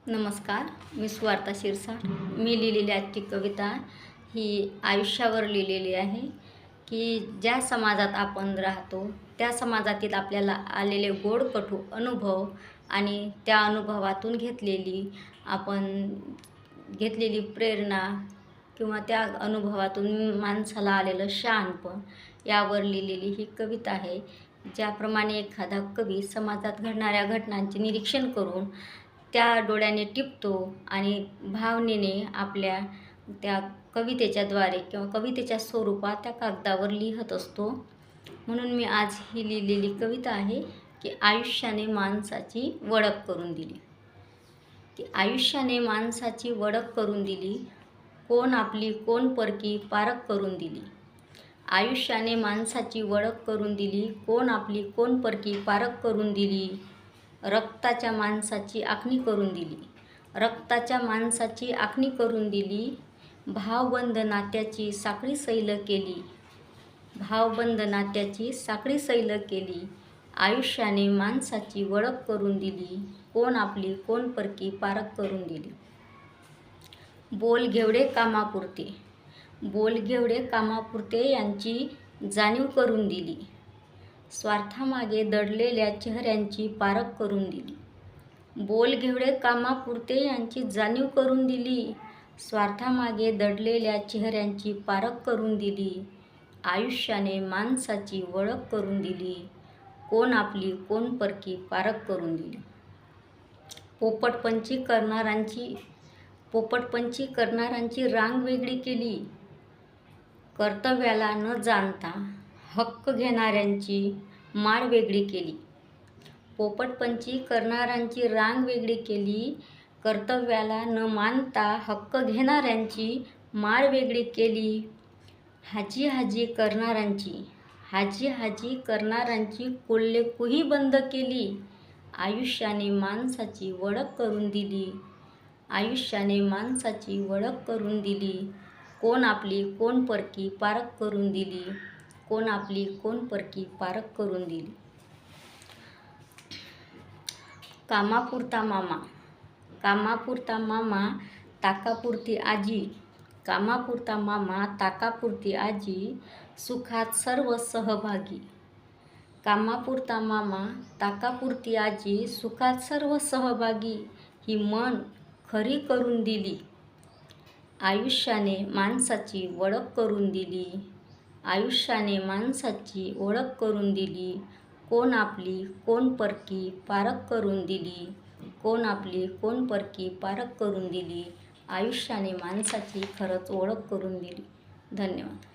नमस्कार, मी सुवार्ता शिरसाट. मी लिहिलेली आजची कविता ही आयुष्यावर लिहिलेली आहे की ज्या समाजात आपण राहतो त्या समाजातील आपल्याला आलेले गोड कटू अनुभव आणि त्या अनुभवातून घेतलेली प्रेरणा किंवा त्या अनुभवातून माणसाला आलेलं शहाणपण यावर लिहिलेली ही कविता आहे. ज्याप्रमाणे एखादा कवी समाजात घडणाऱ्या घटनांचे निरीक्षण करून त्या डोळ्याने टिपतो आणि भावनेने आपल्या त्या कवितेच्याद्वारे किंवा कवितेच्या स्वरूपात त्या कागदावर लिहत असतो. म्हणून मी आज ही लिहिलेली कविता आहे की आयुष्याने माणसाची वळख करून दिली. आयुष्याने माणसाची वळख करून दिली, कोण आपली कोण परकी पारख करून दिली. आयुष्याने माणसाची वळख करून दिली, कोण आपली कोण परकी पारख करून दिली. रक्ताच्या माणसाची आखणी करून दिली, रक्ताच्या माणसाची आखणी करून दिली. भावबंध नात्याची साखळी सैल केली, भावबंध नात्याची साखळी सैल केली. आयुष्याने माणसाची वळख करून दिली, कोण आपली कोण परकी पारख करून दिली. बोल घेवडे कामापुरते, बोल घेवडे कामापुरते यांची जाणीव करून दिली. स्वार्थामागे दडलेल्या चेहऱ्यांची पारख करून दिली. बोल घेवडे कामापुरते यांची जाणीव करून दिली. स्वार्थामागे दडलेल्या चेहऱ्यांची पारख करून दिली. आयुष्याने माणसाची वळख करून दिली, कोण आपली कोण परकी पारख करून दिली. पोपटपंची करणाऱ्यांची रांग वेगळी केली. कर्तव्याला न जाणता हक्क घेणाऱ्यांची माळ वेगळी केली. पोपटपंची करणाऱ्यांची रांग वेगळी केली. कर्तव्याला न मानता हक्क घेणाऱ्यांची माळ वेगळी केली. हाजी हाजी करणाऱ्यांची कोल्हे कुही बंद केली. आयुष्याने माणसाची वळख करून दिली, आयुष्याने माणसाची वळख करून दिली. कोण आपली कोण परकी पारख करून दिली, कोण आपली कोण परकी पारख करून दिली. कामापुरता मामा, कामापुरता मामा ताकापुरती आजी. कामापुरता मामा ताकापुरती आजी, सुखात सर्व सहभागी. कामापुरता मामा ताकापुरती आजी, सुखात सर्व सहभागी. ही मन खरी करून दिली, आयुष्याने माणसाची वळख करून दिली. आयुष्याने माणसाची ओळख करून दिली, कोण आपली कोण परकी पारख करून दिली. कोण आपली कोण परकी पारख करून दिली. आयुष्याने माणसाची खरंच ओळख करून दिली. धन्यवाद.